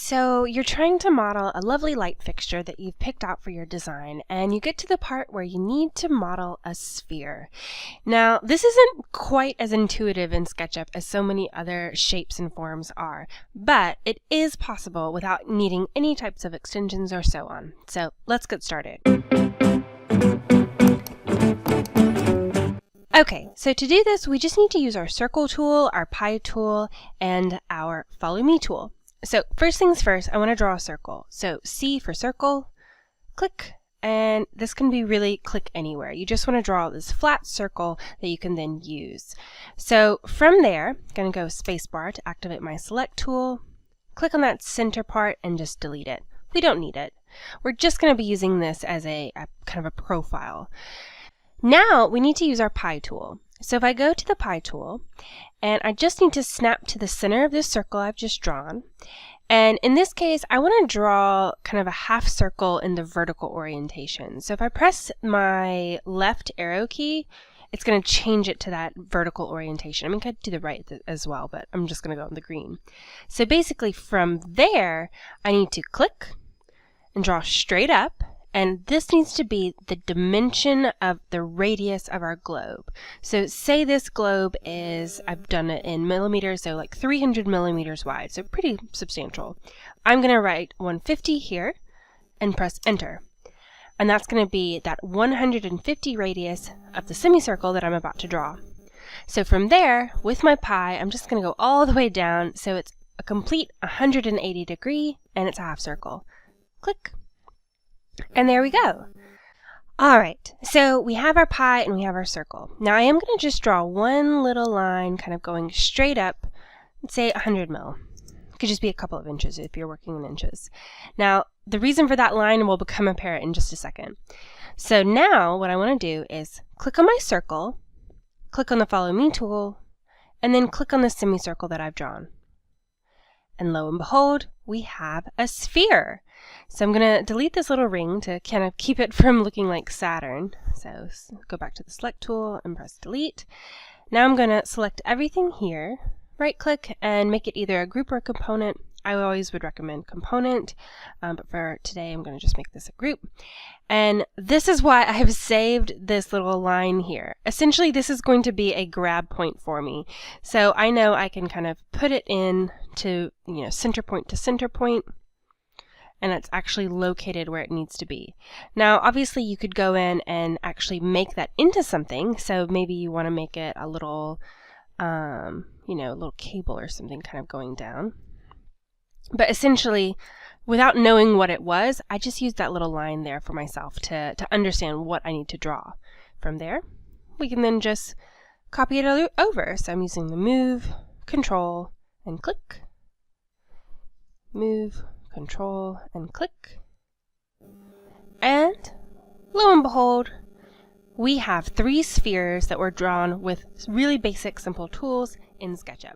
So you're trying to model a lovely light fixture that you've picked out for your design, and you get to the part where you need to model a sphere. Now, this isn't quite as intuitive in SketchUp as so many other shapes and forms are, but it is possible without needing any types of extensions or so on. So let's get started. Okay, so to do this, we just need to use our circle tool, our pie tool, and our follow me tool. So first things first, I want to draw a circle. So C for circle, click, and this can be really click anywhere. You just want to draw this flat circle that you can then use. So from there, I'm going to go spacebar to activate my select tool, click on that center part and just delete it. We don't need it. We're just going to be using this as a kind of a profile. Now we need to use our pie tool. So if I go to the pie tool, and I just need to snap to the center of this circle I've just drawn, and in this case I want to draw kind of a half circle in the vertical orientation. So if I press my left arrow key, it's going to change it to that vertical orientation. I mean, I could do the right as well, but I'm just going to go on the green. So basically from there, I need to click and draw straight up. And this needs to be the dimension of the radius of our globe. So say this globe is, I've done it in millimeters, so like 300 millimeters wide, so pretty substantial. I'm going to write 150 here and press enter. And that's going to be that 150 radius of the semicircle that I'm about to draw. So from there, with my pie, I'm just going to go all the way down, so it's a complete 180 degree, and it's a half circle. Click. And there we go. Alright, so we have our pie and we have our circle. Now I am going to just draw one little line kind of going straight up, let's say 100 mil. It could just be a couple of inches if you're working in inches. Now the reason for that line will become apparent in just a second. So now what I want to do is click on my circle, click on the follow me tool, and then click on the semicircle that I've drawn. And lo and behold, we have a sphere. So I'm going to delete this little ring to kind of keep it from looking like Saturn. So go back to the select tool and press delete. Now I'm going to select everything here, right click, and make it either a group or a component. I always would recommend component, but for today I'm going to just make this a group. And this is why I have saved this little line here. Essentially this is going to be a grab point for me. So I know I can kind of put it in to, center point to center point, and it's actually located where it needs to be. Now obviously you could go in and actually make that into something. So maybe you want to make it a little, a little cable or something kind of going down. But essentially, without knowing what it was, I just used that little line there for myself to understand what I need to draw. From there, we can then just copy it over. So I'm using the move, control, and click. Move, control, and click. And lo and behold, we have 3 spheres that were drawn with really basic, simple tools in SketchUp.